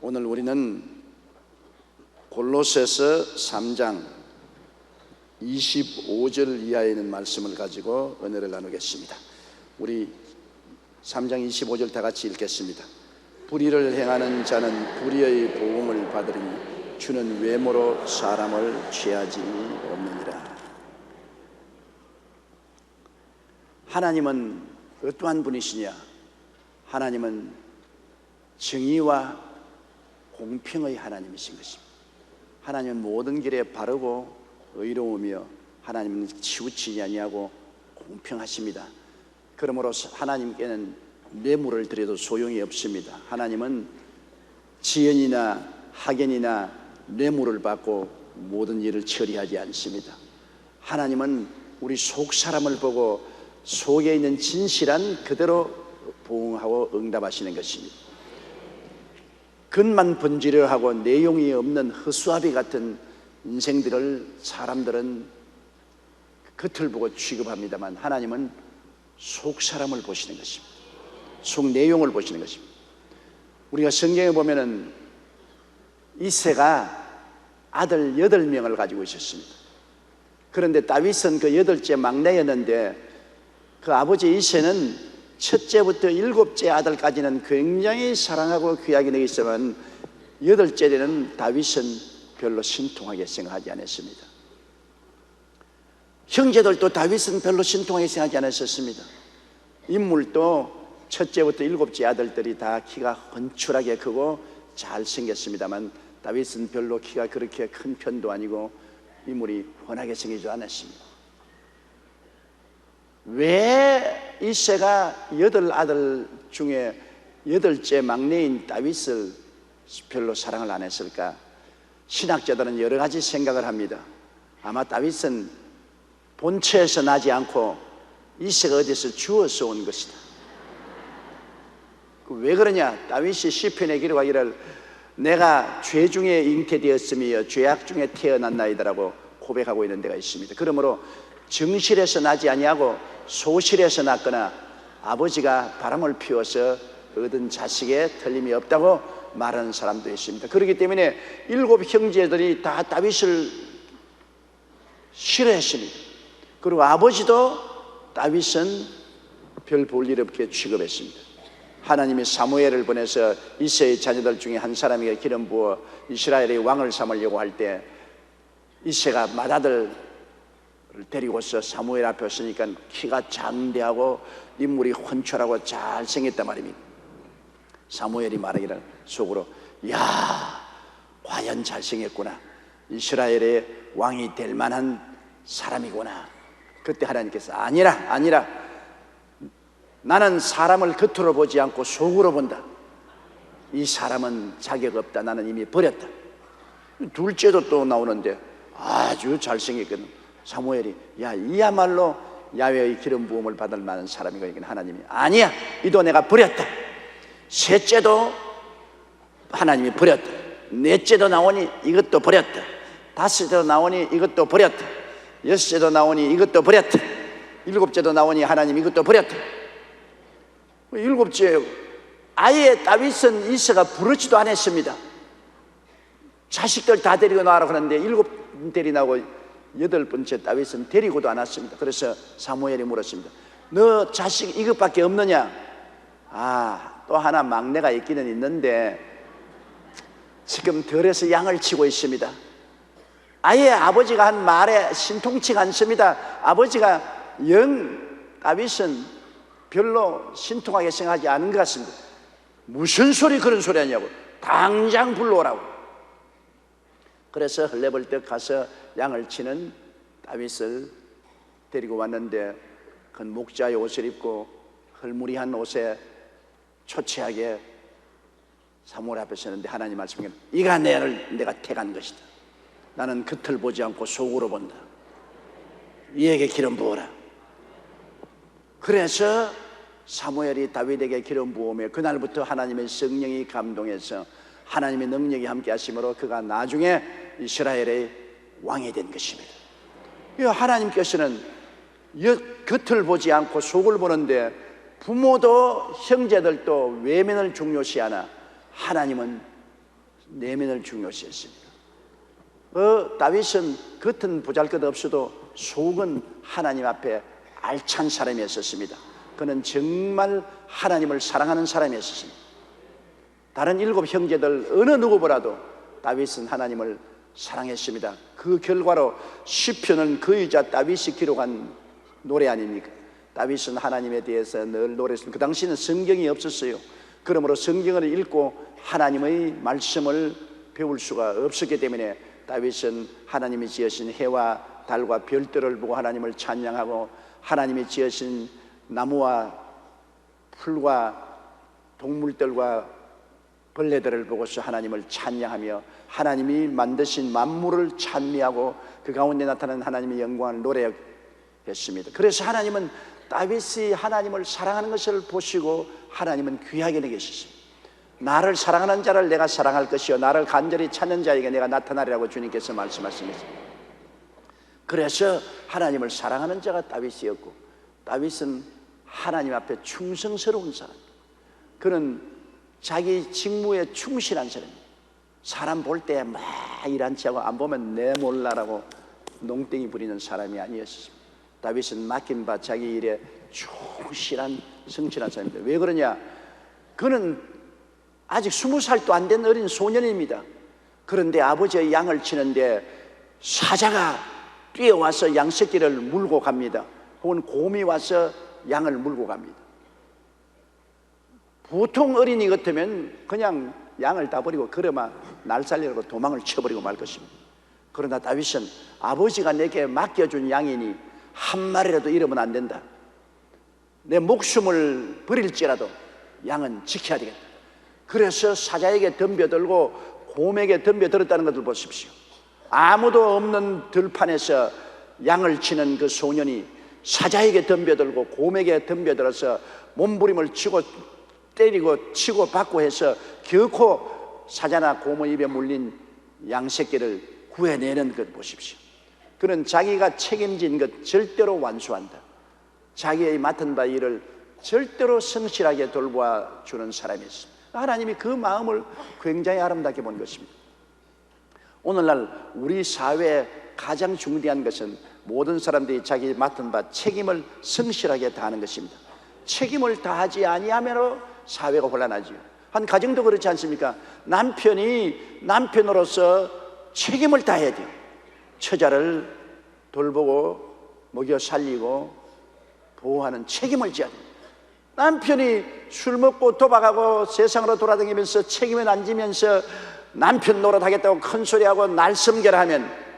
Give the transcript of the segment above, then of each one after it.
오늘 우리는 골로새서 3장 25절 이하에 있는 말씀을 가지고 은혜를 나누겠습니다. 우리 3장 25절 다 같이 읽겠습니다. 불의를 행하는 자는 불의의 보응을 받으리니 주는 외모로 사람을 취하지 없느니라. 하나님은 어떠한 분이시냐? 하나님은 정의와 공평의 하나님이신 것입니다. 하나님은 모든 길에 바르고 의로우며 하나님은 치우치지 아니하고 공평하십니다. 그러므로 하나님께는 뇌물을 드려도 소용이 없습니다. 하나님은 지연이나 학연이나 뇌물을 받고 모든 일을 처리하지 않습니다. 하나님은 우리 속 사람을 보고 속에 있는 진실한 그대로 보응하고 응답하시는 것입니다. 겉만 번지르하고 내용이 없는 허수아비 같은 인생들을 사람들은 겉을 보고 취급합니다만 하나님은 속 사람을 보시는 것입니다. 속 내용을 보시는 것입니다. 우리가 성경에 보면은 이새가 아들 8명을 가지고 있었습니다. 그런데 다윗은 그 8째 막내였는데 그 아버지 이새는 첫째부터 7째 아들까지는 굉장히 사랑하고 귀하게 여겼지만 8째에는 다윗은 별로 신통하게 생각하지 않았습니다. 형제들도 다윗은 별로 신통하게 생각하지 않았었습니다. 인물도 첫째부터 7째 아들들이 다 키가 헌출하게 크고 잘생겼습니다만 다윗은 별로 키가 그렇게 큰 편도 아니고 인물이 훤하게 생기지 않았습니다. 왜 이새가 8아들 중에 8째 막내인 다윗을 별로 사랑을 안 했을까? 신학자들은 여러 가지 생각을 합니다. 아마 다윗은 본처에서 나지 않고 이새가 어디서 주워서 온 것이다. 왜 그러냐? 다윗이 시편에 기록하기를 내가 죄 중에 잉태되었으며 죄악 중에 태어났나이다라고 고백하고 있는 데가 있습니다. 그러므로 정실에서 나지 아니하고 소실에서 났거나 아버지가 바람을 피워서 얻은 자식에 틀림이 없다고 말하는 사람도 있습니다. 그렇기 때문에 7 형제들이 다 다윗을 싫어했습니다. 그리고 아버지도 다윗은 별 볼 일 없게 취급했습니다. 하나님이 사무엘을 보내서 이새의 자녀들 중에 한 사람에게 기름 부어 이스라엘의 왕을 삼으려고 할 때 이새가 맏아들을 데리고서 사무엘 앞에 왔으니까 키가 장대하고 인물이 훤출하고 잘생겼단 말입니다. 사무엘이 말하기를 속으로 야, 과연 잘생겼구나. 이스라엘의 왕이 될 만한 사람이구나. 그때 하나님께서 아니라 나는 사람을 겉으로 보지 않고 속으로 본다. 이 사람은 자격 없다. 나는 이미 버렸다. 둘째도 또 나오는데 아주 잘생겼거든. 사무엘이 야, 이야말로 야훼의 기름 부음을 받을 만한 사람이거든. 하나님이 아니야, 이도 내가 버렸다. 셋째도 하나님이 버렸다. 넷째도 나오니 이것도 버렸다. 다섯째도 나오니 이것도 버렸다. 여섯째도 나오니 이것도 버렸다. 7째도 나오니 하나님 이것도 버렸다. 7째 아예 다윗은 이새가 부르지도 않았습니다. 자식들 다 데리고 나와라 그러는데 7들이 나오고 8번째 다윗은 데리고도 않았습니다. 그래서 사무엘이 물었습니다. 너 자식 이것밖에 없느냐? 또 하나 막내가 있기는 있는데 지금 들에서 양을 치고 있습니다. 아예 아버지가 한 말에 신통치가 않습니다. 아버지가 다윗은 별로 신통하게 생각하지 않은 것 같습니다. 무슨 소리 그런 소리 하냐고. 당장 불러오라고. 그래서 헐레벌떡 가서 양을 치는 다윗을 데리고 왔는데 그 목자의 옷을 입고 헐무리한 옷에 초췌하게 사무엘 앞에 서는데 하나님 말씀에 이가 내가 택한 것이다. 나는 겉을 보지 않고 속으로 본다. 이에게 기름 부어라. 그래서 사무엘이 다윗에게 기름 부음에 그날부터 하나님의 성령이 감동해서 하나님의 능력이 함께 하심으로 그가 나중에 이스라엘의 왕이 된 것입니다. 하나님께서는 겉을 보지 않고 속을 보는데 부모도 형제들도 외면을 중요시하나 하나님은 내면을 중요시했습니다. 다윗은 겉은 보잘것없어도 속은 하나님 앞에 알찬 사람이었습니다. 그는 정말 하나님을 사랑하는 사람이었습니다. 다른 7 형제들 어느 누구보다도 다윗은 하나님을 사랑했습니다. 그 결과로 시편은 그 여자 다윗이 기록한 노래 아닙니까? 다윗은 하나님에 대해서 늘 노래했습니다. 그 당시에는 성경이 없었어요. 그러므로 성경을 읽고 하나님의 말씀을 배울 수가 없었기 때문에 다윗은 하나님이 지으신 해와 달과 별들을 보고 하나님을 찬양하고, 하나님이 지으신 나무와 풀과 동물들과 벌레들을 보고서 하나님을 찬양하며 하나님이 만드신 만물을 찬미하고 그 가운데 나타나는 하나님의 영광을 노래했습니다. 그래서 하나님은 다윗이 하나님을 사랑하는 것을 보시고 하나님은 귀하게 여기셨습니다. 나를 사랑하는 자를 내가 사랑할 것이요 나를 간절히 찾는 자에게 내가 나타나리라고 주님께서 말씀하십니다. 그래서 하나님을 사랑하는 자가 다윗이었고, 다윗은 하나님 앞에 충성스러운 사람, 그는 자기 직무에 충실한 사람입니다. 사람 볼 때 막 일한치 하고 안 보면 내 몰라라고 농땡이 부리는 사람이 아니었습니다. 다윗은 맡긴 바 자기 일에 충실한 성실한 사람입니다. 왜 그러냐? 그는 아직 20살도 안 된 어린 소년입니다. 그런데 아버지의 양을 치는데 사자가 뛰어와서 양 새끼를 물고 갑니다. 혹은 곰이 와서 양을 물고 갑니다. 보통 어린이 같으면 그냥 양을 다 버리고 걸어만 날 살리려고 도망을 쳐버리고 말 것입니다. 그러나 다윗은 아버지가 내게 맡겨준 양이니 한 마리라도 잃으면 안 된다. 내 목숨을 버릴지라도 양은 지켜야 되겠다. 그래서 사자에게 덤벼들고 곰에게 덤벼들었다는 것을 보십시오. 아무도 없는 들판에서 양을 치는 그 소년이 사자에게 덤벼들고 곰에게 덤벼들어서 몸부림을 치고 때리고 치고 받고 해서 결코 사자나 곰의 입에 물린 양새끼를 구해내는 것 보십시오. 그는 자기가 책임진 것 절대로 완수한다. 자기의 맡은 바 일을 절대로 성실하게 돌보아 주는 사람이었습니다. 하나님이 그 마음을 굉장히 아름답게 본 것입니다. 오늘날 우리 사회에 가장 중대한 것은 모든 사람들이 자기 맡은 바 책임을 성실하게 다하는 것입니다. 책임을 다하지 아니하면 사회가 혼란하지요. 한 가정도 그렇지 않습니까? 남편이 남편으로서 책임을 다해야 돼요. 처자를 돌보고 먹여 살리고 보호하는 책임을 져야 돼요. 남편이 술 먹고 도박하고 세상으로 돌아다니면서 책임을 안 지면서 남편 노릇하겠다고 큰소리하고 날섬결하면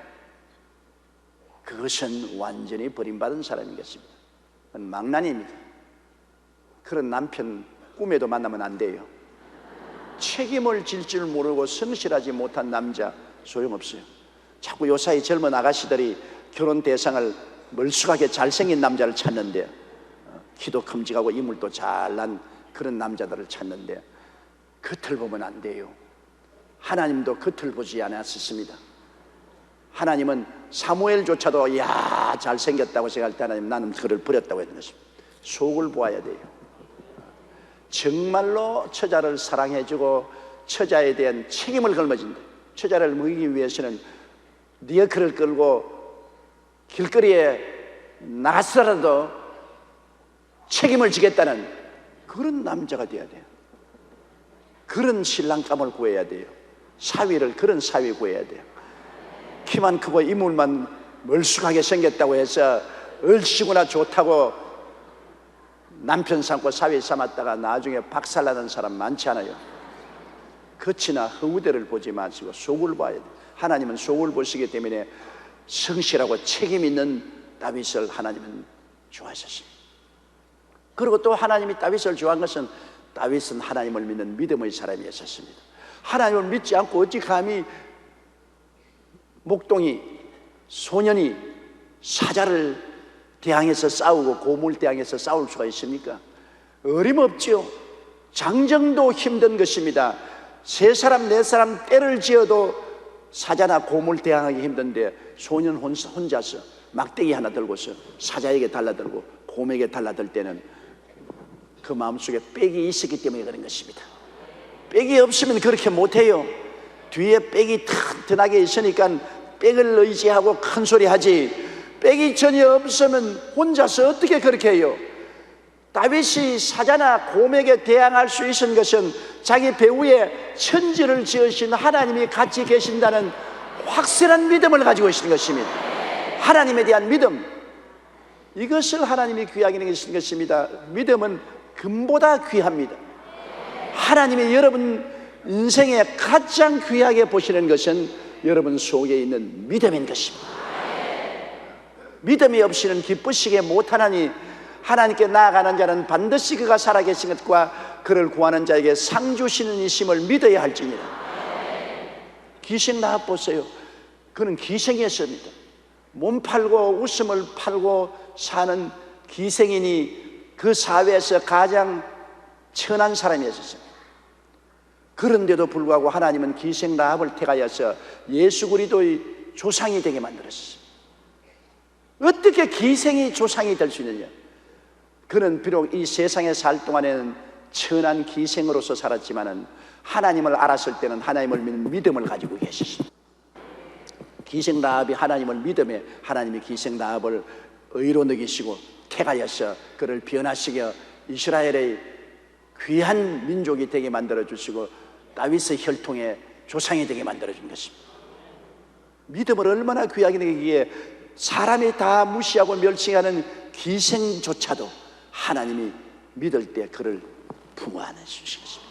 그것은 완전히 버림받은 사람이겠습니다. 그건 망난입니다. 그런 남편 꿈에도 만나면 안 돼요. 책임을 질 줄 모르고 성실하지 못한 남자 소용없어요. 자꾸 요사이 젊은 아가씨들이 결혼 대상을 멀쑥하게 잘생긴 남자를 찾는데, 키도 큼직하고 인물도 잘난 그런 남자들을 찾는데 겉을 보면 안 돼요. 하나님도 겉을 보지 않았습니다. 하나님은 사무엘조차도 야 잘생겼다고 생각할 때 하나님 나는 그를 버렸다고 했는 것입니다. 속을 보아야 돼요. 정말로 처자를 사랑해주고 처자에 대한 책임을 걸머진다. 처자를 먹이기 위해서는 리어커를 끌고 길거리에 나가서라도 책임을 지겠다는 그런 남자가 돼야 돼요. 그런 신랑감을 구해야 돼요. 사위를 그런 사위 구해야 돼요. 키만 크고 인물만 멀쑥하게 생겼다고 해서 얼씨구나 좋다고 남편 삼고 사위 삼았다가 나중에 박살나는 사람 많지 않아요? 겉이나 허우대를 보지 마시고 속을 봐야 돼요. 하나님은 속을 보시기 때문에 성실하고 책임 있는 다윗을 하나님은 좋아하셨습니다. 그리고 또 하나님이 다윗을 좋아한 것은 다윗은 하나님을 믿는 믿음의 사람이었습니다. 하나님을 믿지 않고 어찌 감히 목동이 소년이 사자를 대항해서 싸우고 고물 대항해서 싸울 수가 있습니까? 어림없죠. 장정도 힘든 것입니다. 세 사람 네 사람 때를 지어도 사자나 고물 대항하기 힘든데 소년 혼자서 막대기 하나 들고서 사자에게 달라들고 곰에게 달라들 때는 그 마음속에 빽이 있었기 때문에 그런 것입니다. 빽이 없으면 그렇게 못해요. 뒤에 빽이 튼튼하게 있으니까 빽을 의지하고 큰 소리 하지, 빽이 전혀 없으면 혼자서 어떻게 그렇게 해요? 다윗이 사자나 곰에게 대항할 수 있는 것은 자기 배후에 천지를 지으신 하나님이 같이 계신다는 확실한 믿음을 가지고 있는 것입니다. 하나님에 대한 믿음, 이것을 하나님이 귀하게 여기신 것입니다. 믿음은 금보다 귀합니다. 하나님이 여러분 인생에 가장 귀하게 보시는 것은 여러분 속에 있는 믿음인 것입니다. 믿음이 없이는 기쁘시게 못하나니 하나님께 나아가는 자는 반드시 그가 살아계신 것과 그를 구하는 자에게 상 주시는 이심을 믿어야 할지니라. 기생 라합 보세요. 그는 기생이었습니다. 몸 팔고 웃음을 팔고 사는 기생이니 그 사회에서 가장 천한 사람이었어요. 그런데도 불구하고 하나님은 기생 라합을 택하여서 예수 그리스도의 조상이 되게 만들었어요. 어떻게 기생이 조상이 될 수 있느냐? 그는 비록 이 세상에 살 동안에는 천한 기생으로서 살았지만은 하나님을 알았을 때는 하나님을 믿는 믿음을 가지고 계셨습니다. 기생 라합이 하나님을 믿음에 하나님이 기생 라합을 의로 여기시고 택하여서 그를 변화시켜 이스라엘의 귀한 민족이 되게 만들어 주시고 다윗의 혈통의 조상이 되게 만들어 준 것입니다. 믿음을 얼마나 귀하게 여기기에 사람이 다 무시하고 멸칭하는 기생조차도 하나님이 믿을 때 그를 풍화하는 것입니다.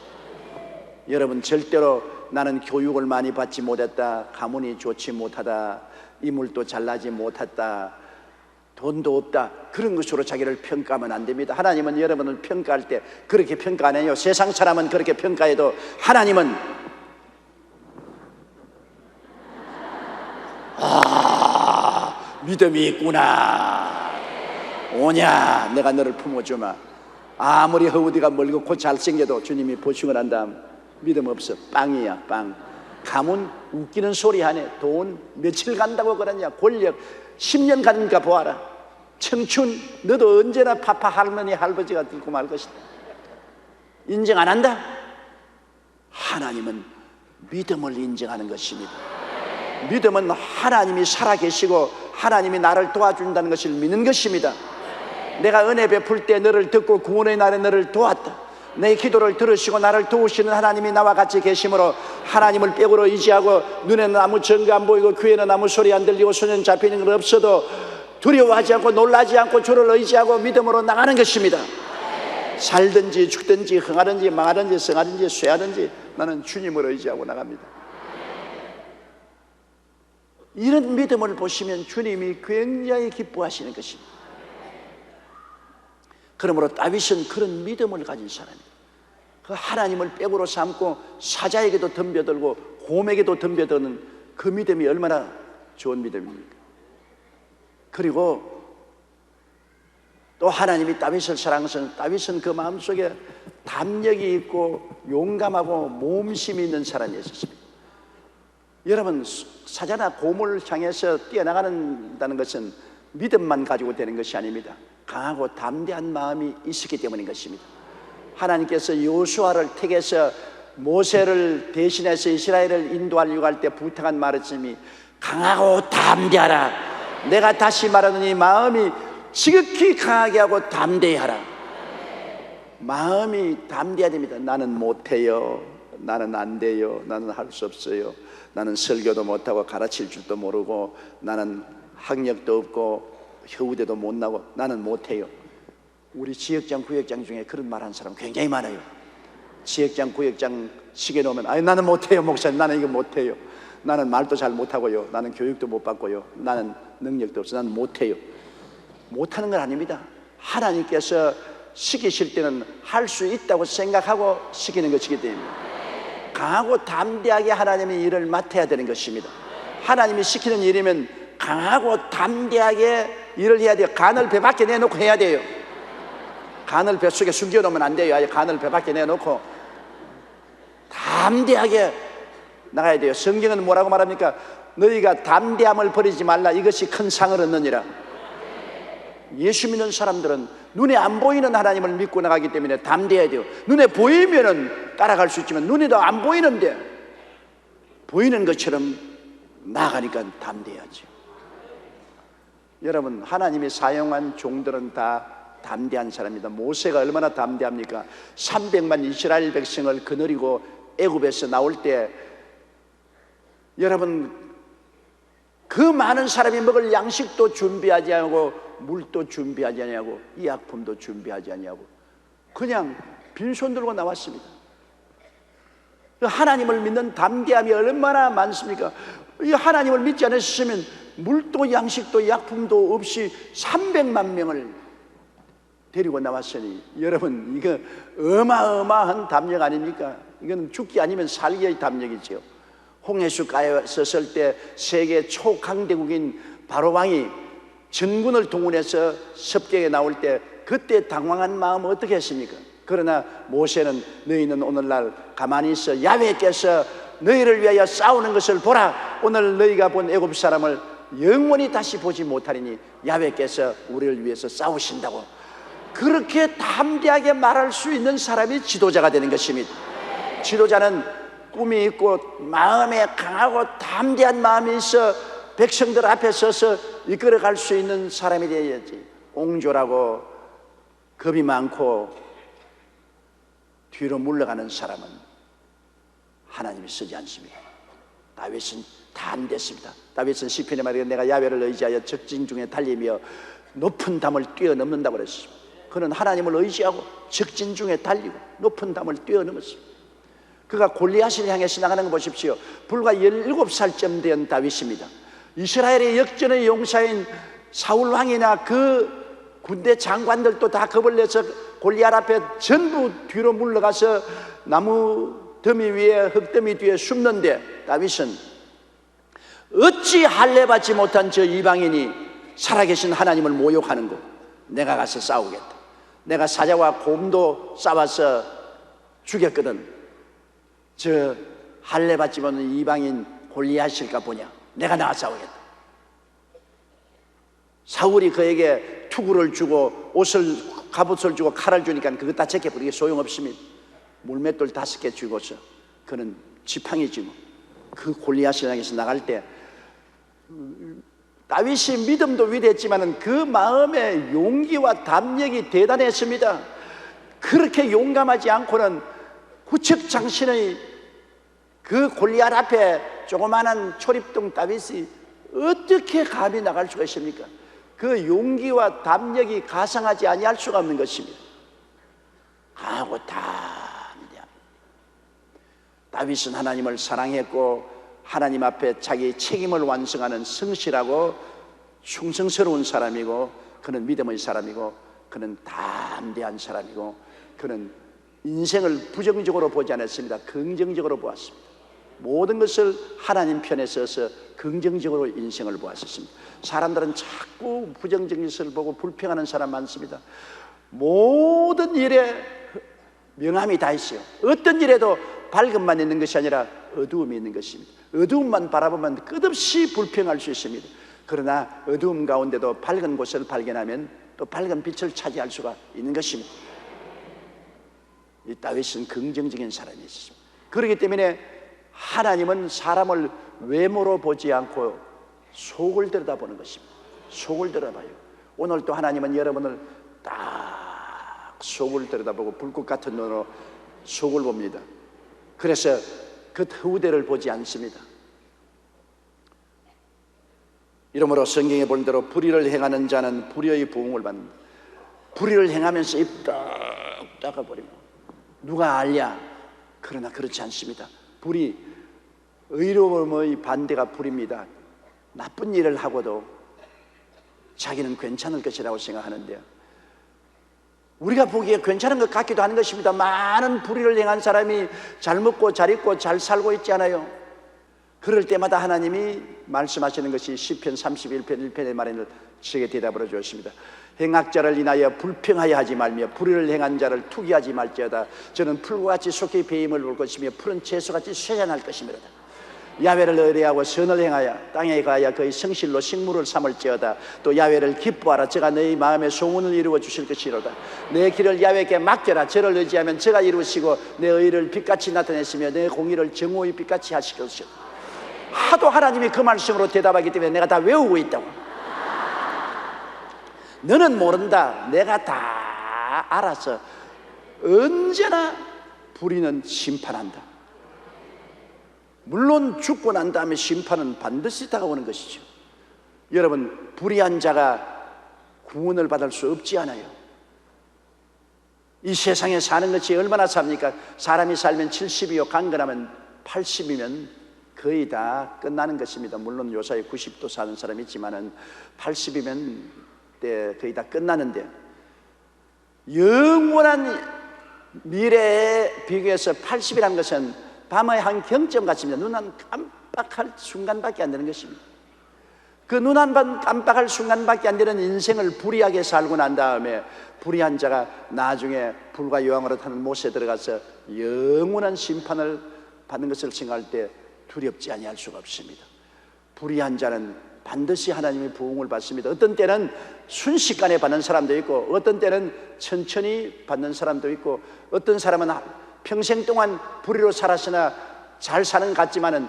여러분, 절대로 나는 교육을 많이 받지 못했다, 가문이 좋지 못하다, 인물도 잘나지 못했다, 돈도 없다, 그런 것으로 자기를 평가하면 안 됩니다. 하나님은 여러분을 평가할 때 그렇게 평가 안 해요. 세상 사람은 그렇게 평가해도 하나님은 믿음이 있구나, 오냐, 내가 너를 품어주마. 아무리 허우디가 멀고 잘생겨도 주님이 보충을 한 다음 믿음 없어, 빵이야, 빵. 가문 웃기는 소리 하네. 돈 며칠 간다고 그러냐, 권력 10년 가는가 보아라. 청춘 너도 언제나 파파 할머니 할아버지가 들고 말 것이다. 인정 안 한다? 하나님은 믿음을 인정하는 것입니다. 믿음은 하나님이 살아계시고 하나님이 나를 도와준다는 것을 믿는 것입니다. 내가 은혜 베풀 때 너를 듣고 구원의 날에 너를 도왔다. 내 기도를 들으시고 나를 도우시는 하나님이 나와 같이 계심으로 하나님을 뼈으로 의지하고 눈에는 아무 증거 안 보이고 귀에는 아무 소리 안 들리고 손에는 잡히는 건 없어도 두려워하지 않고 놀라지 않고 주를 의지하고 믿음으로 나가는 것입니다. 살든지 죽든지 흥하든지 망하든지 성하든지 쇠하든지 나는 주님을 의지하고 나갑니다. 이런 믿음을 보시면 주님이 굉장히 기뻐하시는 것입니다. 그러므로 다윗은 그런 믿음을 가진 사람이에요. 그 하나님을 빽으로 삼고 사자에게도 덤벼들고 곰에게도 덤벼드는 그 믿음이 얼마나 좋은 믿음입니까? 그리고 또 하나님이 다윗을 사랑하셔서 다윗은 그 마음속에 담력이 있고 용감하고 모험심이 있는 사람이었습니다. 여러분, 사자나 곰을 향해서 뛰어나가는다는 것은 믿음만 가지고 되는 것이 아닙니다. 강하고 담대한 마음이 있었기 때문인 것입니다. 하나님께서 여호수아를 택해서 모세를 대신해서 이스라엘을 인도하려고 할 때 부탁한 말씀이 강하고 담대하라. 내가 다시 말하노니 마음이 지극히 강하게 하고 담대하라. 마음이 담대해야 됩니다. 나는 못해요, 나는 안 돼요, 나는 할 수 없어요, 나는 설교도 못하고 가르칠 줄도 모르고 나는 학력도 없고 효우대도 못 나고 나는 못해요. 우리 지역장 구역장 중에 그런 말 하는 사람 굉장히 많아요. 지역장 구역장 시계 놓으면 아니 나는 못해요 목사님, 나는 이거 못해요, 나는 말도 잘 못하고요, 나는 교육도 못 받고요, 나는 능력도 없어, 나는 못해요. 못하는 건 아닙니다. 하나님께서 시키실 때는 할 수 있다고 생각하고 시키는 것이기 때문에 강하고 담대하게 하나님의 일을 맡아야 되는 것입니다. 하나님이 시키는 일이면 강하고 담대하게 일을 해야 돼요. 간을 배 밖에 내놓고 해야 돼요. 간을 뱃속에 숨겨놓으면 안 돼요. 아예 간을 배 밖에 내놓고 담대하게 나가야 돼요. 성경은 뭐라고 말합니까? 너희가 담대함을 버리지 말라. 이것이 큰 상을 얻느니라. 예수 믿는 사람들은 눈에 안 보이는 하나님을 믿고 나가기 때문에 담대해야 돼요. 눈에 보이면은 따라갈 수 있지만 눈에도 안 보이는데 보이는 것처럼 나가니까 담대해야죠. 여러분, 하나님이 사용한 종들은 다 담대한 사람입니다. 모세가 얼마나 담대합니까? 300만 이스라엘 백성을 거느리고 애굽에서 나올 때, 여러분, 그 많은 사람이 먹을 양식도 준비하지 않고 물도 준비하지 않냐고, 의약품도 준비하지 않냐고 그냥 빈손 들고 나왔습니다. 하나님을 믿는 담대함이 얼마나 많습니까? 이 하나님을 믿지 않으셨으면 물도 양식도 약품도 없이 300만 명을 데리고 나왔으니, 여러분, 이거 어마어마한 담력 아닙니까? 이건 죽기 아니면 살기의 담력이죠. 홍해수가에 섰을 때 세계 초강대국인 바로왕이 전군을 동원해서 섭경에 나올 때 그때 당황한 마음 어떻게 했습니까? 그러나 모세는 너희는 오늘날 가만히 있어. 야훼께서 너희를 위하여 싸우는 것을 보라. 오늘 너희가 본 애굽 사람을 영원히 다시 보지 못하리니 야훼께서 우리를 위해서 싸우신다고. 그렇게 담대하게 말할 수 있는 사람이 지도자가 되는 것입니다. 지도자는 꿈이 있고 마음에 강하고 담대한 마음이 있어 백성들 앞에 서서 이끌어갈 수 있는 사람이 되어야지. 옹졸하고 겁이 많고 뒤로 물러가는 사람은 하나님이 쓰지 않습니다. 다윗은 담대했습니다. 다윗은 시편에 말하기를 내가 야훼를 의지하여 적진 중에 달리며 높은 담을 뛰어넘는다고 그랬습니다. 그는 하나님을 의지하고 적진 중에 달리고 높은 담을 뛰어넘었습니다. 그가 골리앗을 향해서 나가는 거 보십시오. 불과 17살쯤 된 다윗입니다. 이스라엘의 역전의 용사인 사울 왕이나 그 군대 장관들도 다 겁을 내서 골리앗 앞에 전부 뒤로 물러가서 나무 더미 위에 흙더미 뒤에 숨는데, 다윗은 어찌 할례 받지 못한 저 이방인이 살아계신 하나님을 모욕하는 거, 내가 가서 싸우겠다. 내가 사자와 곰도 싸워서 죽였거든. 저 할례 받지 못한 이방인 골리앗일까 보냐. 내가 나가 싸우겠다. 사울이 그에게 투구를 주고 갑옷을 주고 칼을 주니까 그거 다 제껴버리게 소용없습니다. 물맷돌 5개 주고서 그는 지팡이지 뭐. 그 골리앗을 향해서 나갈 때 다윗이 믿음도 위대했지만 그 마음의 용기와 담력이 대단했습니다. 그렇게 용감하지 않고는 구척장신의 그 골리앗 앞에 조그마한 초립동 다윗이 어떻게 감히 나갈 수가 있습니까? 그 용기와 담력이 가상하지 아니할 수가 없는 것입니다. 강하고 담대함. 다윗은 하나님을 사랑했고 하나님 앞에 자기의 책임을 완성하는 성실하고 충성스러운 사람이고, 그는 믿음의 사람이고, 그는 담대한 사람이고, 그는 인생을 부정적으로 보지 않았습니다. 긍정적으로 보았습니다. 모든 것을 하나님 편에 서서 긍정적으로 인생을 보았습니다. 사람들은 자꾸 부정적인 것을 보고 불평하는 사람 많습니다. 모든 일에 명암이 다 있어요. 어떤 일에도 밝음만 있는 것이 아니라 어두움이 있는 것입니다. 어두움만 바라보면 끝없이 불평할 수 있습니다. 그러나 어두움 가운데도 밝은 곳을 발견하면 또 밝은 빛을 차지할 수가 있는 것입니다. 이 다윗은 긍정적인 사람이었습니다. 그렇기 때문에 하나님은 사람을 외모로 보지 않고 속을 들여다보는 것입니다. 속을 들여다봐요. 오늘 또 하나님은 여러분을 딱 속을 들여다보고 불꽃 같은 눈으로 속을 봅니다. 그래서 겉후대를 보지 않습니다. 이러므로 성경에 본 대로 불의를 행하는 자는 불의의 부응을 받는다. 불의를 행하면서 입 딱 닦아버리고 누가 알랴? 그러나 그렇지 않습니다. 불의, 의로움의 반대가 불입니다. 나쁜 일을 하고도 자기는 괜찮을 것이라고 생각하는데요, 우리가 보기에 괜찮은 것 같기도 하는 것입니다. 많은 불의를 행한 사람이 잘 먹고 잘 입고 잘 살고 있지 않아요? 그럴 때마다 하나님이 말씀하시는 것이 시편 31편 1편의 말에는 저에게 대답을 해주었습니다. 행악자를 인하여 불평하여 하지 말며 불의를 행한 자를 투기하지 말지어다. 저는 풀과 같이 속히 배임을 볼 것이며 푸른 채소같이 쇠잔할 것이미로다. 야훼를 의뢰하고 선을 행하여 땅에 가야 그의 성실로 식물을 삼을지어다. 또 야훼를 기뻐하라. 저가 너희 마음에 소원을 이루어 주실 것이로다. 내 길을 야훼께 맡겨라. 저를 의지하면 저가 이루시고 내 의를 빛같이 나타내시며 내 공의를 정오의 빛같이 하실 것이다. 하도 하나님이 그 말씀으로 대답하기 때문에 내가 다 외우고 있다고. 너는 모른다. 내가 다 알아서 언제나 불의는 심판한다. 물론 죽고 난 다음에 심판은 반드시 다가오는 것이죠. 여러분, 불의한 자가 구원을 받을 수 없지 않아요. 이 세상에 사는 것이 얼마나 삽니까? 사람이 살면 70이요 강건하면 80이면 거의 다 끝나는 것입니다. 물론 요사이 90도 사는 사람이 있지만은 80이면 거의 다 끝나는데, 영원한 미래에 비교해서 80이라는 것은 밤의 한 경점 같습니다. 눈 한 깜빡할 순간밖에 안 되는 것입니다. 그 눈 한 번 깜빡할 순간밖에 안 되는 인생을 불의하게 살고 난 다음에 불의한 자가 나중에 불과 여왕으로 타는 못에 들어가서 영원한 심판을 받는 것을 생각할 때 두렵지 아니할 수가 없습니다. 불의한 자는 반드시 하나님의 부흥을 받습니다. 어떤 때는 순식간에 받는 사람도 있고, 어떤 때는 천천히 받는 사람도 있고, 어떤 사람은 평생 동안 불의로 살았으나 잘 사는 것 같지만은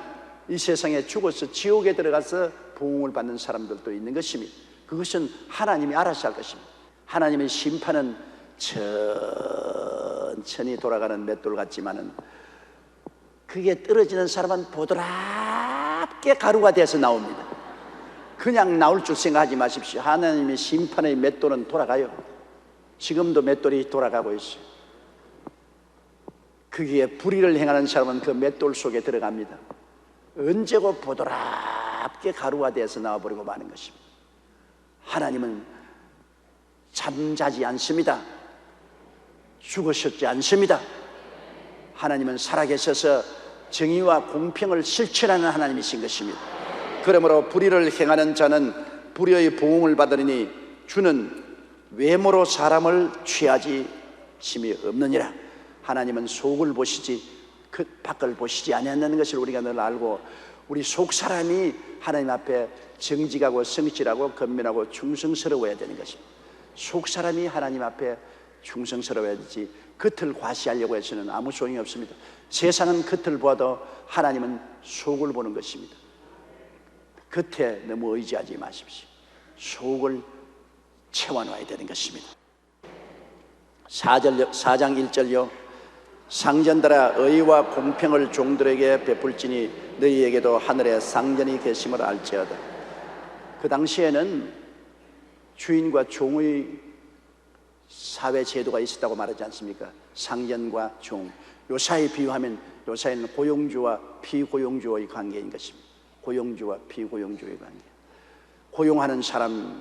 이 세상에 죽어서 지옥에 들어가서 부흥을 받는 사람들도 있는 것입니다. 그것은 하나님이 알아서 할 것입니다. 하나님의 심판은 천천히 돌아가는 맷돌 같지만은 그게 떨어지는 사람은 보드랍게 가루가 돼서 나옵니다. 그냥 나올 줄 생각하지 마십시오. 하나님의 심판의 맷돌은 돌아가요. 지금도 맷돌이 돌아가고 있어요. 거기에 불의를 행하는 사람은 그 맷돌 속에 들어갑니다. 언제고 보드랍게 가루가 돼서 나와버리고 마는 것입니다. 하나님은 잠자지 않습니다. 죽으셨지 않습니다. 하나님은 살아계셔서 정의와 공평을 실천하는 하나님이신 것입니다. 그러므로 불의를 행하는 자는 불의의 보응을 받으리니 주는 외모로 사람을 취하지 심히 없느니라. 하나님은 속을 보시지 그 밖을 보시지 아니한다는 것을 우리가 늘 알고, 우리 속 사람이 하나님 앞에 정직하고 성실하고 건면하고 충성스러워야 되는 것입니다. 속 사람이 하나님 앞에 충성스러워야 되지 겉을 과시하려고 해서는 아무 소용이 없습니다. 세상은 겉을 보아도 하나님은 속을 보는 것입니다. 겉에 너무 의지하지 마십시오. 속을 채워놔야 되는 것입니다. 4장 1절요. 상전들아, 의와 공평을 종들에게 베풀지니 너희에게도 하늘에 상전이 계심을 알지어다. 그 당시에는 주인과 종의 사회 제도가 있었다고 말하지 않습니까? 상전과 종, 요사이 비유하면 요사이는 고용주와 피고용주의 관계인 것입니다. 고용주와 피고용주의 관계. 고용하는 사람을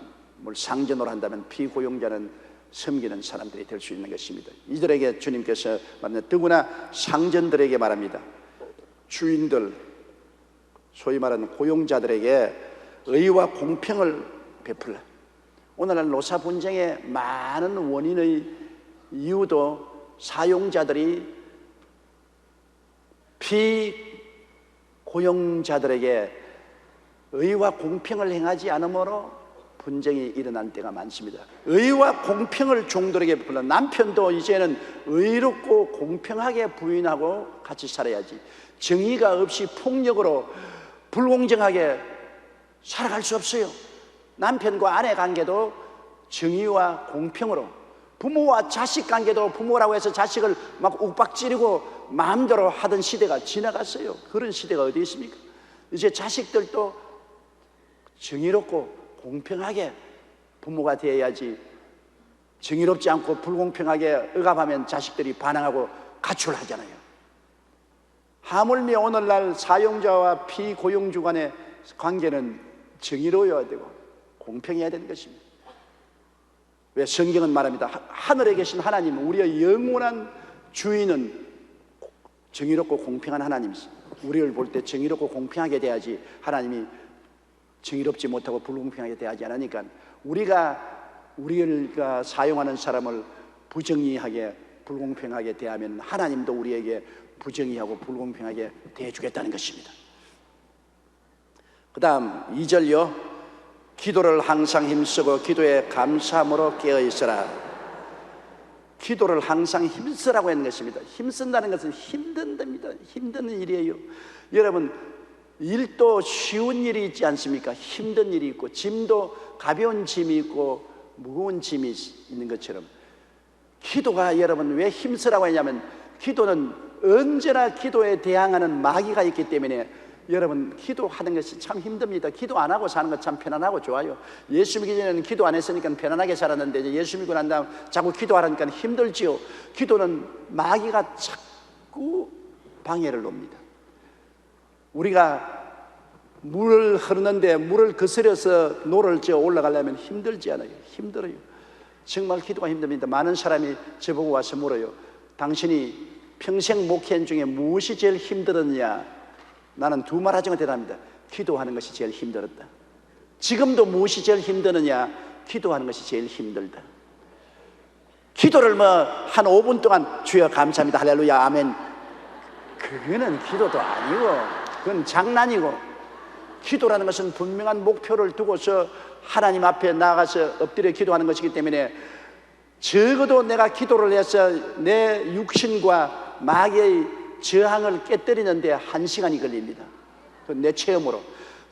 상전으로 한다면 피고용자는 섬기는 사람들이 될 수 있는 것입니다. 이들에게 주님께서 말하는, 더구나 상전들에게 말합니다. 주인들, 소위 말하는 고용자들에게 의와 공평을 베풀라. 오늘날 노사 분쟁의 많은 원인의 이유도 사용자들이 피고용자들에게 의와 공평을 행하지 않으므로 분쟁이 일어날 때가 많습니다. 의와 공평을 종들에게 베풀라. 남편도 이제는 의롭고 공평하게 부인하고 같이 살아야지, 정의가 없이 폭력으로 불공정하게 살아갈 수 없어요. 남편과 아내 관계도 정의와 공평으로, 부모와 자식 관계도 부모라고 해서 자식을 막 욱박지르고 마음대로 하던 시대가 지나갔어요. 그런 시대가 어디 있습니까? 이제 자식들도 정의롭고 공평하게 부모가 되어야지, 정의롭지 않고 불공평하게 억압하면 자식들이 반항하고 가출을 하잖아요. 하물며 오늘날 사용자와 피고용주 간의 관계는 정의로워야 되고 공평해야 되는 것입니다. 왜? 성경은 말합니다. 하늘에 계신 하나님, 우리의 영원한 주인은 정의롭고 공평한 하나님이십니다. 우리를 볼 때 정의롭고 공평하게 돼야지, 하나님이 정의롭지 못하고 불공평하게 대하지 않으니까 우리가 사용하는 사람을 부정의하게 불공평하게 대하면 하나님도 우리에게 부정의하고 불공평하게 대해주겠다는 것입니다. 그 다음 2절요. 기도를 항상 힘쓰고 기도에 감사함으로 깨어있으라. 기도를 항상 힘쓰라고 하는 것입니다. 힘쓴다는 것은 힘든 겁니다. 힘든 일이에요. 여러분, 일도 쉬운 일이 있지 않습니까? 힘든 일이 있고, 짐도 가벼운 짐이 있고 무거운 짐이 있는 것처럼, 기도가 여러분 왜 힘쓰라고 하냐면, 기도는 언제나 기도에 대항하는 마귀가 있기 때문에 여러분, 기도하는 것이 참 힘듭니다. 기도 안 하고 사는 것 참 편안하고 좋아요. 예수 믿기 전에는 기도 안 했으니까 편안하게 살았는데, 이제 예수 믿고 난 다음 자꾸 기도하라니까 힘들지요. 기도는 마귀가 자꾸 방해를 놓습니다. 우리가 물 흐르는데 물을 거스려서 노를 지어 올라가려면 힘들지 않아요? 힘들어요. 정말 기도가 힘듭니다. 많은 사람이 저보고 와서 물어요. 당신이 평생 목회한 중에 무엇이 제일 힘들었냐? 나는 두 말 하지만 대답합니다. 기도하는 것이 제일 힘들었다. 지금도 무엇이 제일 힘드느냐? 기도하는 것이 제일 힘들다. 기도를 한 5분 동안 주여 감사합니다 할렐루야 아멘, 그거는 기도도 아니고 그건 장난이고, 기도라는 것은 분명한 목표를 두고서 하나님 앞에 나가서 엎드려 기도하는 것이기 때문에, 적어도 내가 기도를 해서 내 육신과 마귀의 저항을 깨뜨리는데 1시간이 걸립니다. 내 체험으로.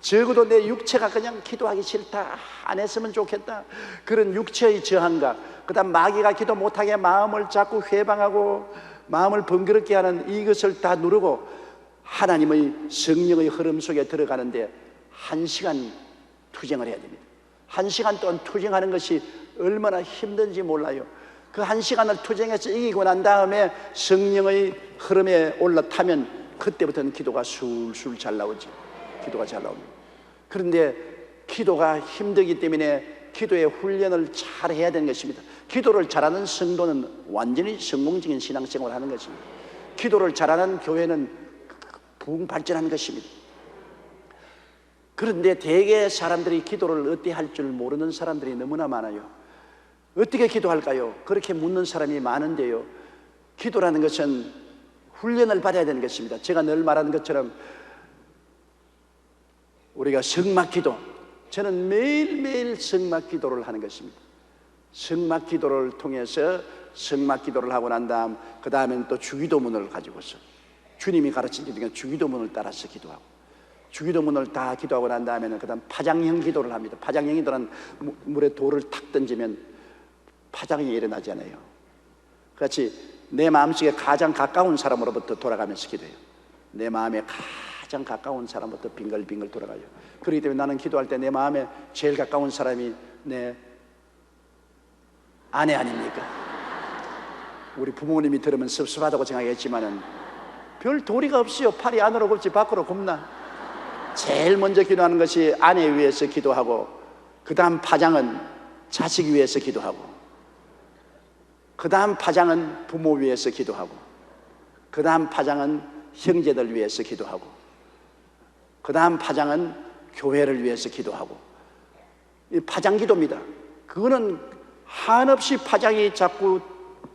적어도 내 육체가 그냥 기도하기 싫다, 안 했으면 좋겠다, 그런 육체의 저항과, 그 다음 마귀가 기도 못하게 마음을 자꾸 회방하고 마음을 번거롭게 하는 이것을 다 누르고 하나님의 성령의 흐름 속에 들어가는데 1시간 투쟁을 해야 됩니다. 1시간 동안 투쟁하는 것이 얼마나 힘든지 몰라요. 그 1시간을 투쟁해서 이기고 난 다음에 성령의 흐름에 올라타면 그때부터는 기도가 술술 잘 나오죠. 기도가 잘 나옵니다. 그런데 기도가 힘들기 때문에 기도의 훈련을 잘 해야 되는 것입니다. 기도를 잘하는 성도는 완전히 성공적인 신앙생활을 하는 것입니다. 기도를 잘하는 교회는 부흥 발전하는 것입니다. 그런데 대개 사람들이 기도를 어떻게 할 줄 모르는 사람들이 너무나 많아요. 어떻게 기도할까요? 그렇게 묻는 사람이 많은데요, 기도라는 것은 훈련을 받아야 되는 것입니다. 제가 늘 말하는 것처럼 우리가 성막기도, 저는 매일매일 성막기도를 하는 것입니다. 성막기도를 통해서 성막기도를 하고 난 다음 그 다음에는 또 주기도문을 가지고서 주님이 가르친 기도가 주기도문을 따라서 기도하고, 주기도문을 다 기도하고 난 다음에는 그 다음 파장형 기도를 합니다. 파장형 기도는 물에 돌을 탁 던지면 파장이 일어나잖아요. 그렇지, 내 마음속에 가장 가까운 사람으로부터 돌아가면서 기도해요. 내 마음에 가장 가까운 사람부터 빙글빙글 돌아가요. 그렇기 때문에 나는 기도할 때 내 마음에 제일 가까운 사람이 내 아내 아닙니까? 우리 부모님이 들으면 섭섭하다고 생각했지만은 별 도리가 없어요. 팔이 안으로 굽지 밖으로 굽나. 제일 먼저 기도하는 것이 아내 위해서 기도하고, 그 다음 파장은 자식 위해서 기도하고, 그 다음 파장은 부모 위해서 기도하고, 그 다음 파장은 형제들 위해서 기도하고, 그 다음 파장은 교회를 위해서 기도하고, 이 파장 기도입니다. 그거는 한없이 파장이 자꾸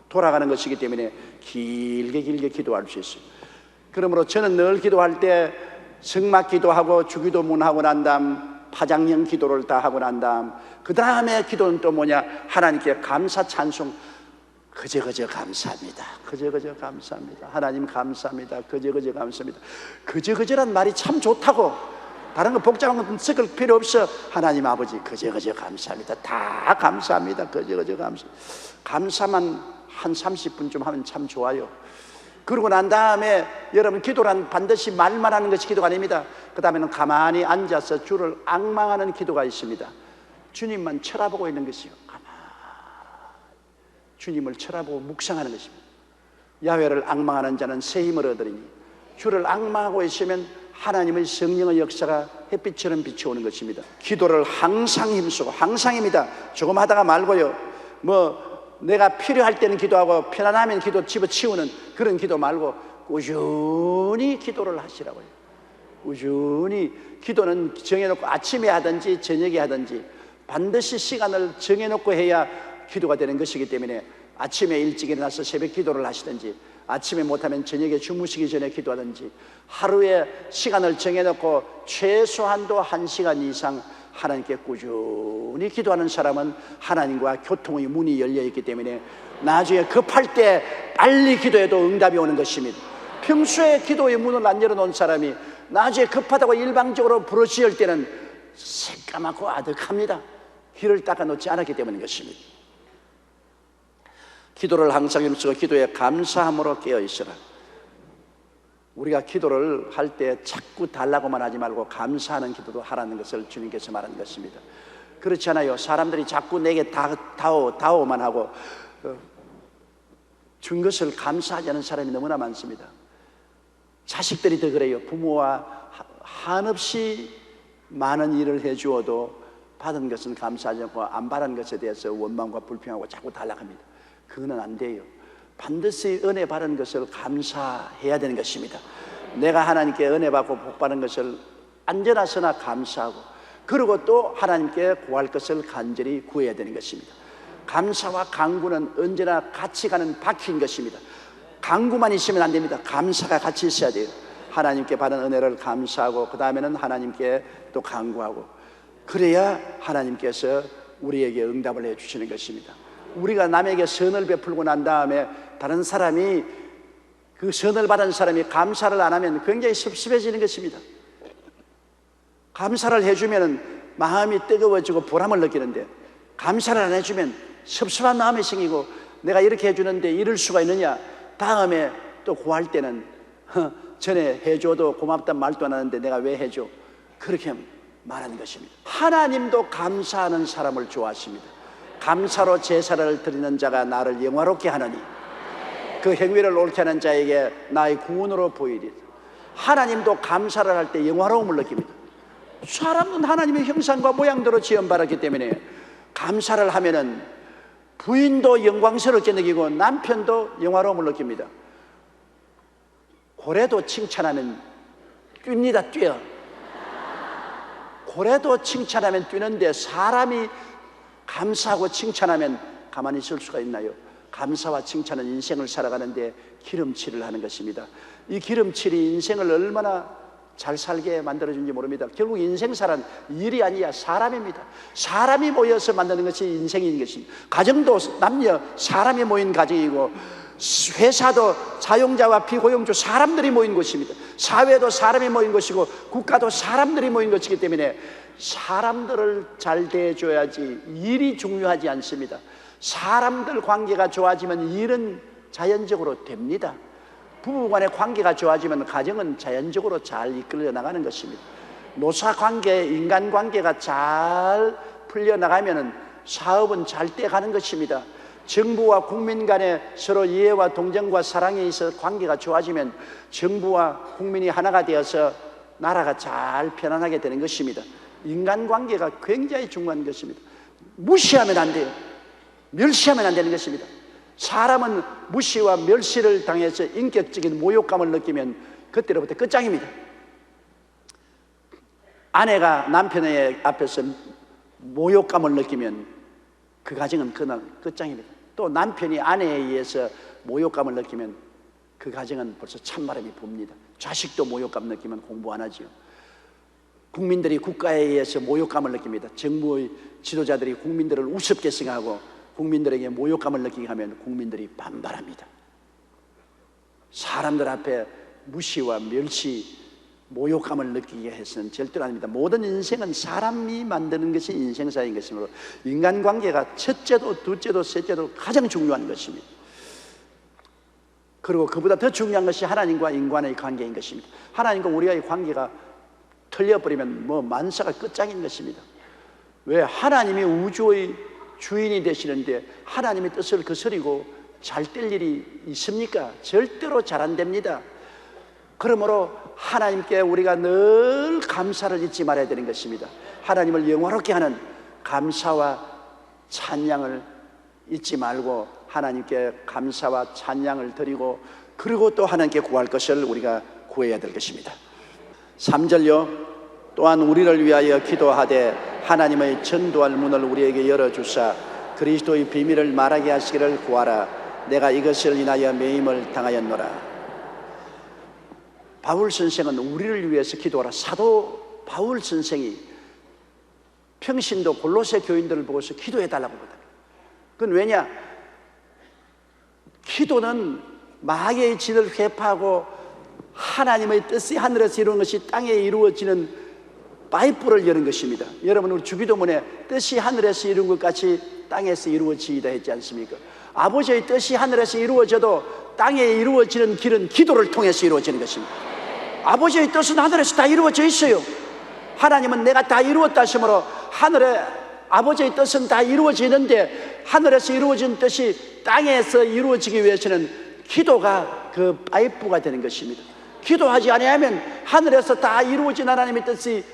돌아가는 것이기 때문에 길게 길게 기도할 수 있어요. 그러므로 저는 늘 기도할 때 성막 기도하고 주기도문하고 난 다음 파장형 기도를 다 하고 난 다음 그 다음에 기도는 또 뭐냐? 하나님께 감사 찬송, 그저 감사합니다. 그저 감사합니다. 하나님 감사합니다. 그저 감사합니다. 그저란 말이 참 좋다고, 다른 거 복잡한 건 섞을 필요 없어. 하나님 아버지 그저 감사합니다. 다 감사합니다. 그저 감사. 감사만 한 30분쯤 하면 참 좋아요. 그러고 난 다음에 여러분, 기도란 반드시 말만 하는 것이 기도가 아닙니다. 그 다음에는 가만히 앉아서 주를 앙망하는 기도가 있습니다. 주님만 쳐다보고 있는 것이요, 주님을 쳐다보고 묵상하는 것입니다. 야훼를 앙망하는 자는 새 힘을 얻으리니, 주를 앙망하고 있으면 하나님의 성령의 역사가 햇빛처럼 비춰오는 것입니다. 기도를 항상 힘쓰고, 항상입니다. 조금 하다가 말고요, 내가 필요할 때는 기도하고 편안하면 기도 집어치우는 그런 기도 말고 꾸준히 기도를 하시라고요. 꾸준히. 기도는 정해놓고 아침에 하든지 저녁에 하든지 반드시 시간을 정해놓고 해야 기도가 되는 것이기 때문에 아침에 일찍 일어나서 새벽 기도를 하시든지, 아침에 못하면 저녁에 주무시기 전에 기도하든지, 하루에 시간을 정해놓고 최소한도 1시간 이상 하나님께 꾸준히 기도하는 사람은 하나님과 교통의 문이 열려있기 때문에 나중에 급할 때 빨리 기도해도 응답이 오는 것입니다. 평소에 기도의 문을 안 열어놓은 사람이 나중에 급하다고 일방적으로 부르짖을 때는 새까맣고 아득합니다. 귀를 닦아놓지 않았기 때문인 것입니다. 기도를 항상 힘쓰고 기도에 감사함으로 깨어있으라. 우리가 기도를 할 때 자꾸 달라고만 하지 말고 감사하는 기도도 하라는 것을 주님께서 말하는 것입니다. 그렇지 않아요? 사람들이 자꾸 내게 다오만 하고 준 것을 감사하지 않은 사람이 너무나 많습니다. 자식들이 더 그래요. 부모와 한없이 많은 일을 해주어도 받은 것은 감사하지 않고 안 받은 것에 대해서 원망과 불평하고 자꾸 달라합니다. 그거는 안 돼요. 반드시 은혜 받은 것을 감사해야 되는 것입니다. 내가 하나님께 은혜 받고 복 받은 것을 안전하서나 감사하고, 그리고 또 하나님께 구할 것을 간절히 구해야 되는 것입니다. 감사와 간구는 언제나 같이 가는 바퀴인 것입니다. 간구만 있으면 안 됩니다. 감사가 같이 있어야 돼요. 하나님께 받은 은혜를 감사하고 그 다음에는 하나님께 또 간구하고, 그래야 하나님께서 우리에게 응답을 해주시는 것입니다. 우리가 남에게 선을 베풀고 난 다음에 다른 사람이, 그 선을 받은 사람이 감사를 안 하면 굉장히 섭섭해지는 것입니다. 감사를 해주면 마음이 뜨거워지고 보람을 느끼는데, 감사를 안 해주면 섭섭한 마음이 생기고, 내가 이렇게 해주는데 이럴 수가 있느냐, 다음에 또 구할 때는 전에 해줘도 고맙단 말도 안 하는데 내가 왜 해줘, 그렇게 말하는 것입니다. 하나님도 감사하는 사람을 좋아하십니다. 감사로 제사를 드리는 자가 나를 영화롭게 하느니 그 행위를 옳게 하는 자에게 나의 구원으로 보이리. 하나님도 감사를 할 때 영화로움을 느낍니다. 사람은 하나님의 형상과 모양대로 지음받았기 때문에 감사를 하면은 부인도 영광스럽게 느끼고 남편도 영화로움을 느낍니다. 고래도 칭찬하면 뜁니다. 뛰어. 고래도 칭찬하면 뛰는데 사람이 감사하고 칭찬하면 가만히 있을 수가 있나요? 감사와 칭찬은 인생을 살아가는데 기름칠을 하는 것입니다. 이 기름칠이 인생을 얼마나 잘 살게 만들어준지 모릅니다. 결국 인생사란 일이 아니야 사람입니다. 사람이 모여서 만드는 것이 인생인 것입니다. 가정도 남녀 사람이 모인 가정이고, 회사도 사용자와 비고용주 사람들이 모인 곳입니다. 사회도 사람이 모인 것이고, 국가도 사람들이 모인 것이기 때문에 사람들을 잘 대해줘야지 일이 중요하지 않습니다. 사람들 관계가 좋아지면 일은 자연적으로 됩니다. 부부간의 관계가 좋아지면 가정은 자연적으로 잘 이끌려 나가는 것입니다. 노사관계, 인간관계가 잘 풀려나가면 사업은 잘 떼가는 것입니다. 정부와 국민 간에 서로 이해와 동정과 사랑에 있어 관계가 좋아지면 정부와 국민이 하나가 되어서 나라가 잘 편안하게 되는 것입니다. 인간관계가 굉장히 중요한 것입니다. 무시하면 안 돼요. 멸시하면 안 되는 것입니다. 사람은 무시와 멸시를 당해서 인격적인 모욕감을 느끼면 그때로부터 끝장입니다. 아내가 남편의 앞에서 모욕감을 느끼면 그 가정은 그날 끝장입니다. 또 남편이 아내에 의해서 모욕감을 느끼면 그 가정은 벌써 찬바람이 붑니다. 자식도 모욕감 느끼면 공부 안 하지요. 국민들이 국가에 의해서 모욕감을 느낍니다. 정부의 지도자들이 국민들을 우습게 생각하고 국민들에게 모욕감을 느끼게 하면 국민들이 반발합니다. 사람들 앞에 무시와 멸시, 모욕감을 느끼게 해서는 절대로 아닙니다. 모든 인생은 사람이 만드는 것이 인생사인 것이므로 인간관계가 첫째도 둘째도 셋째도 가장 중요한 것입니다. 그리고 그보다 더 중요한 것이 하나님과 인간의 관계인 것입니다. 하나님과 우리의 관계가 틀려버리면 만사가 끝장인 것입니다. 왜? 하나님이 우주의 주인이 되시는데 하나님의 뜻을 거스리고 잘 될 일이 있습니까? 절대로 잘 안 됩니다. 그러므로 하나님께 우리가 늘 감사를 잊지 말아야 되는 것입니다. 하나님을 영화롭게 하는 감사와 찬양을 잊지 말고 하나님께 감사와 찬양을 드리고, 그리고 또 하나님께 구할 것을 우리가 구해야 될 것입니다. 3절요. 또한 우리를 위하여 기도하되 하나님의 전도할 문을 우리에게 열어주사 그리스도의 비밀을 말하게 하시기를 구하라. 내가 이것을 인하여 매임을 당하였노라. 바울 선생은 우리를 위해서 기도하라. 사도 바울 선생이 평신도 골로새 교인들을 보고서 기도해달라고 하거든요. 그건 왜냐? 기도는 마귀의 진을 회파하고 하나님의 뜻이 하늘에서 이루어진 것이 땅에 이루어지는 파이프를 여는 것입니다. 여러분, 우리 주기도문에 뜻이 하늘에서 이룬 것 같이 땅에서 이루어지이다 했지 않습니까? 아버지의 뜻이 하늘에서 이루어져도 땅에 이루어지는 길은 기도를 통해서 이루어지는 것입니다. 아버지의 뜻은 하늘에서 다 이루어져 있어요. 하나님은 내가 다 이루었다 하심으로 하늘에 아버지의 뜻은 다 이루어지는데 하늘에서 이루어진 뜻이 땅에서 이루어지기 위해서는 기도가 그 파이프가 되는 것입니다. 기도하지 아니하면 하늘에서 다 이루어진 하나님의 뜻이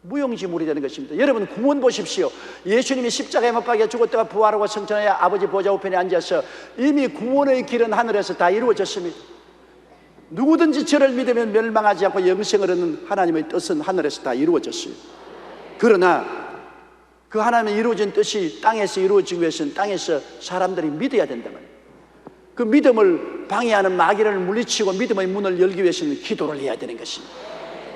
무용지물이 되는 것입니다. 여러분, 구원 보십시오. 예수님이 십자가에 못 박혀 죽었다가 부활하고 승천하여 아버지 보좌 우편에 앉아서 이미 구원의 길은 하늘에서 다 이루어졌습니다. 누구든지 저를 믿으면 멸망하지 않고 영생을 얻는 하나님의 뜻은 하늘에서 다 이루어졌어요. 그러나 그 하나님의 이루어진 뜻이 땅에서 이루어지기 위해서는 땅에서 사람들이 믿어야 된다면, 그 믿음을 방해하는 마귀를 물리치고 믿음의 문을 열기 위해서는 기도를 해야 되는 것입니다.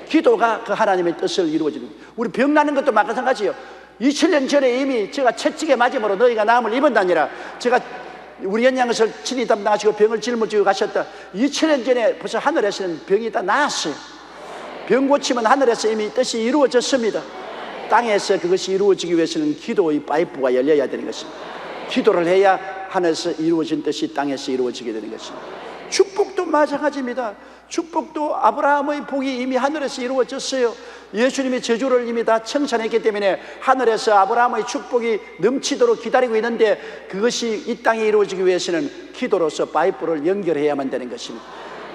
기도가 그 하나님의 뜻을 이루어지는 거예요. 우리 병 나는 것도 마찬가지예요. 2000년 전에 이미 제가 채찍에 맞음으로 너희가 나음을 입었다니라. 제가 우리 연양에서 친히 담당하시고 병을 짊어지고 가셨다. 2000년 전에 벌써 하늘에서는 병이 다 나았어요. 병 고치면 하늘에서 이미 뜻이 이루어졌습니다. 땅에서 그것이 이루어지기 위해서는 기도의 파이프가 열려야 되는 것입니다. 기도를 해야 하늘에서 이루어진 뜻이 땅에서 이루어지게 되는 것입니다. 축복도 마찬가지입니다. 축복도 아브라함의 복이 이미 하늘에서 이루어졌어요. 예수님이 저주를 이미 다 청산했기 때문에 하늘에서 아브라함의 축복이 넘치도록 기다리고 있는데, 그것이 이 땅에 이루어지기 위해서는 기도로서 파이프를 연결해야만 되는 것입니다.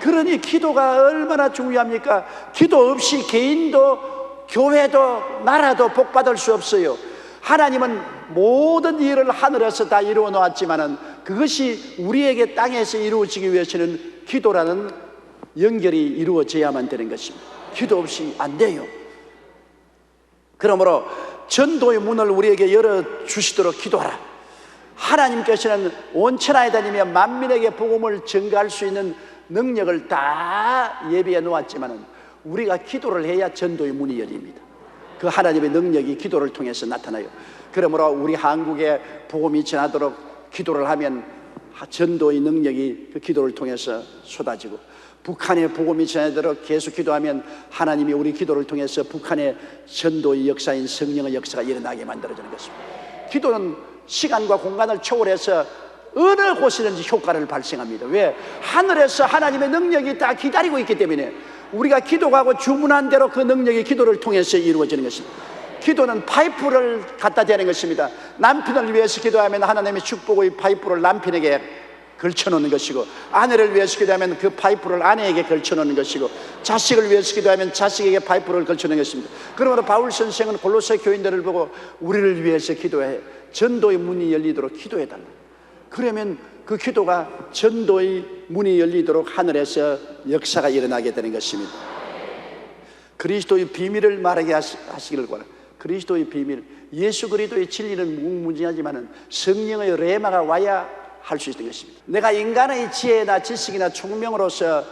그러니 기도가 얼마나 중요합니까? 기도 없이 개인도 교회도 나라도 복받을 수 없어요. 하나님은 모든 일을 하늘에서 다 이루어 놓았지만은 그것이 우리에게 땅에서 이루어지기 위해서는 기도라는 연결이 이루어져야만 되는 것입니다. 기도 없이 안 돼요. 그러므로 전도의 문을 우리에게 열어주시도록 기도하라. 하나님께서는 온 천하에 다니며 만민에게 복음을 전가할 수 있는 능력을 다 예비해 놓았지만은 우리가 기도를 해야 전도의 문이 열립니다. 그 하나님의 능력이 기도를 통해서 나타나요. 그러므로 우리 한국에 복음이 전하도록 기도를 하면 전도의 능력이 그 기도를 통해서 쏟아지고, 북한에 복음이 전하도록 계속 기도하면 하나님이 우리 기도를 통해서 북한의 전도의 역사인 성령의 역사가 일어나게 만들어지는 것입니다. 기도는 시간과 공간을 초월해서 어느 곳이든지 효과를 발생합니다. 왜? 하늘에서 하나님의 능력이 다 기다리고 있기 때문에 우리가 기도하고 주문한 대로 그 능력이 기도를 통해서 이루어지는 것입니다. 기도는 파이프를 갖다 대는 것입니다. 남편을 위해서 기도하면 하나님의 축복의 파이프를 남편에게 걸쳐놓는 것이고, 아내를 위해서 기도하면 그 파이프를 아내에게 걸쳐놓는 것이고, 자식을 위해서 기도하면 자식에게 파이프를 걸쳐놓는 것입니다. 그러므로 바울 선생은 골로새 교인들을 보고 우리를 위해서 기도해, 전도의 문이 열리도록 기도해달라. 그러면 그 기도가 전도의 문이 열리도록 하늘에서 역사가 일어나게 되는 것입니다. 그리스도의 비밀을 말하게 하시기를 바랍니다. 그리스도의 비밀, 예수 그리스도의 진리는 무궁무진하지만 성령의 레마가 와야 할 수 있는 것입니다. 내가 인간의 지혜나 지식이나 총명으로서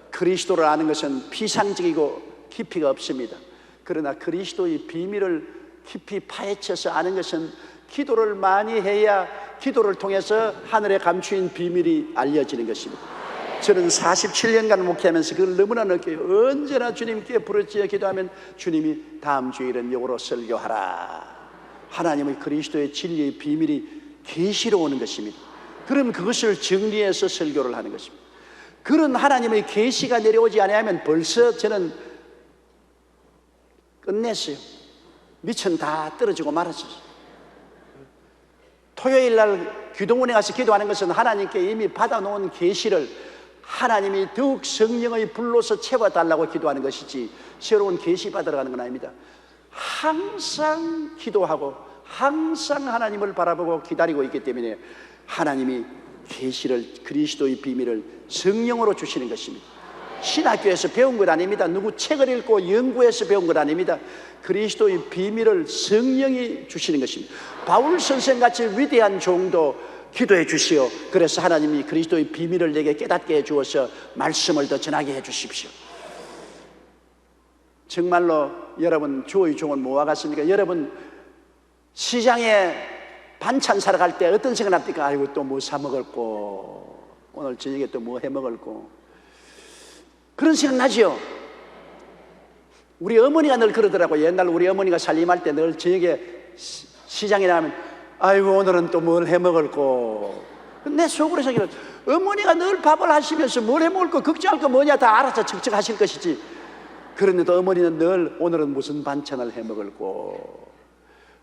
그리스도를 아는 것은 피상적이고 깊이가 없습니다. 그러나 그리스도의 비밀을 깊이 파헤쳐서 아는 것은 기도를 많이 해야 기도를 통해서 하늘에 감추인 비밀이 알려지는 것입니다. 저는 47년간 목회하면서 그걸 너무나 느껴요. 언제나 주님께 부르짖어 기도하면 주님이 다음 주일은 영어로 설교하라. 하나님의 그리스도의 진리의 비밀이 계시로 오는 것입니다. 그럼 그것을 정리해서 설교를 하는 것입니다. 그런 하나님의 계시가 내려오지 않으면 벌써 저는 끝냈어요. 미천 다 떨어지고 말았어요. 토요일 날 기도원에 가서 기도하는 것은 하나님께 이미 받아놓은 계시를 하나님이 더욱 성령의 불로서 채워달라고 기도하는 것이지 새로운 계시 받으러 가는 건 아닙니다. 항상 기도하고 항상 하나님을 바라보고 기다리고 있기 때문에 하나님이 계시를, 그리스도의 비밀을 성령으로 주시는 것입니다. 신학교에서 배운 것 아닙니다. 누구 책을 읽고 연구해서 배운 것 아닙니다. 그리스도의 비밀을 성령이 주시는 것입니다. 바울 선생같이 위대한 종도 기도해 주시오. 그래서 하나님이 그리스도의 비밀을 내게 깨닫게 해 주어서 말씀을 더 전하게 해 주십시오. 정말로 여러분, 주의 종은 뭐와 같습니까? 여러분 시장에 반찬 사러 갈 때 어떤 생각 합니까? 아이고 또 뭐 사 먹을꼬, 오늘 저녁에 또 뭐 해 먹을꼬, 그런 생각 나죠? 우리 어머니가 늘 그러더라고요. 옛날 우리 어머니가 살림할 때 늘 저녁에 시장에 나가면 아이고 오늘은 또 뭘 해 먹을꼬. 내 속으로 생각해요. 어머니가 늘 밥을 하시면서 뭘 해 먹을꼬 걱정할 거 뭐냐 다 알아서 척척하실 것이지. 그런데도 어머니는 늘 오늘은 무슨 반찬을 해 먹을꼬.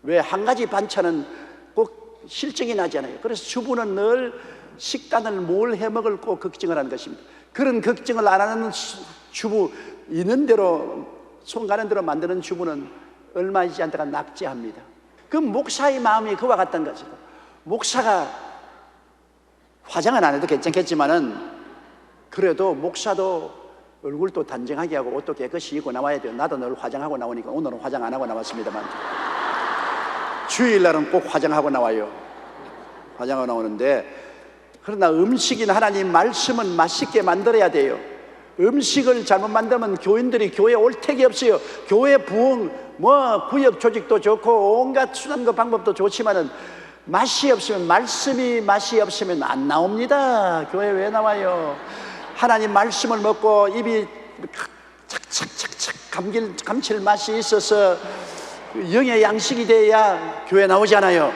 왜? 한 가지 반찬은 꼭 실증이 나잖아요. 그래서 주부는 늘 식단을 뭘 해 먹을꼬 걱정을 하는 것입니다. 그런 걱정을 안 하는 주부, 있는 대로 손 가는 대로 만드는 주부는 얼마 있지 않다가 낙제합니다. 그 목사의 마음이 그와 같다는 것이죠. 목사가 화장은 안 해도 괜찮겠지만은 그래도 목사도 얼굴도 단정하게 하고 옷도 깨끗이 입고 나와야 돼요. 나도 늘 화장하고 나오니까 오늘은 화장 안 하고 나왔습니다만 주일날은 꼭 화장하고 나와요. 화장하고 나오는데, 그러나 음식인 하나님 말씀은 맛있게 만들어야 돼요. 음식을 잘못 만들면 교인들이 교회에 올 택이 없어요. 교회 부흥, 구역 조직도 좋고 온갖 수단과 방법도 좋지만은 맛이 없으면, 말씀이 맛이 없으면 안 나옵니다. 교회 왜 나와요? 하나님 말씀을 먹고 입이 착착착착 감칠 맛이 있어서 영의 양식이 돼야 교회 나오잖아요.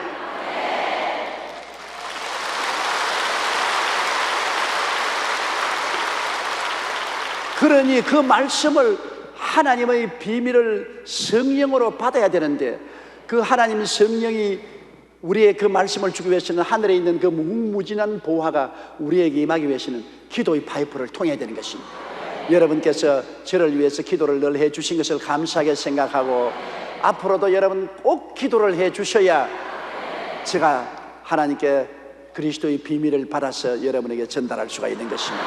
그러니 그 말씀을, 하나님의 비밀을 성령으로 받아야 되는데, 그 하나님 성령이 우리의 그 말씀을 주기 위해서는 하늘에 있는 그 무궁무진한 보화가 우리에게 임하기 위해서는 기도의 파이프를 통해야 되는 것입니다. 여러분께서 저를 위해서 기도를 늘 해주신 것을 감사하게 생각하고 앞으로도 여러분 꼭 기도를 해 주셔야 제가 하나님께 그리스도의 비밀을 받아서 여러분에게 전달할 수가 있는 것입니다.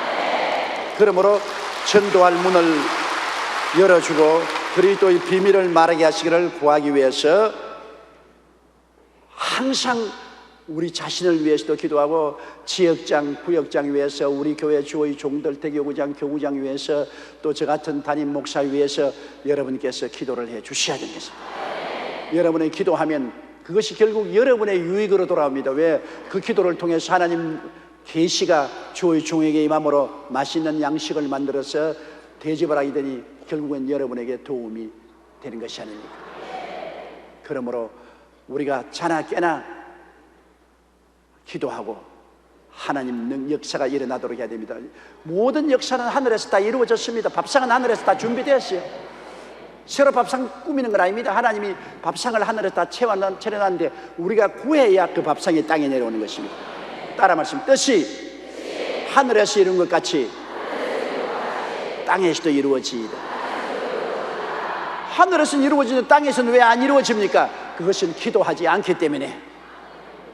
그러므로 전도할 문을 열어주고 그리스도의 비밀을 말하게 하시기를 구하기 위해서 항상 우리 자신을 위해서도 기도하고 지역장, 구역장 위해서, 우리 교회 주의 종들, 대교구장, 교구장 위해서, 또 저 같은 담임 목사 위해서 여러분께서 기도를 해 주셔야 되는 것입니다. 여러분이 기도하면 그것이 결국 여러분의 유익으로 돌아옵니다. 왜? 그 기도를 통해서 하나님 계시가 주의 종에게 임함으로 맛있는 양식을 만들어서 대접을 하게 되니 결국은 여러분에게 도움이 되는 것이 아닙니까? 그러므로 우리가 자나 깨나 기도하고 하나님 역사가 일어나도록 해야 됩니다. 모든 역사는 하늘에서 다 이루어졌습니다. 밥상은 하늘에서 다 준비되었어요. 새로 밥상 꾸미는 건 아닙니다. 하나님이 밥상을 하늘에서 다 차려놨는데 우리가 구해야 그 밥상이 땅에 내려오는 것입니다. 따라 말씀, 뜻이 하늘에서 이룬 것 같이 땅에서도 이루어지이다. 하늘에서는 이루어지는 땅에서는 왜 안 이루어집니까? 그것은 기도하지 않기 때문에.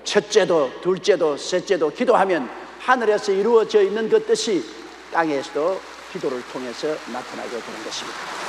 첫째도 둘째도 셋째도 기도하면 하늘에서 이루어져 있는 그 뜻이 땅에서도 기도를 통해서 나타나게 되는 것입니다.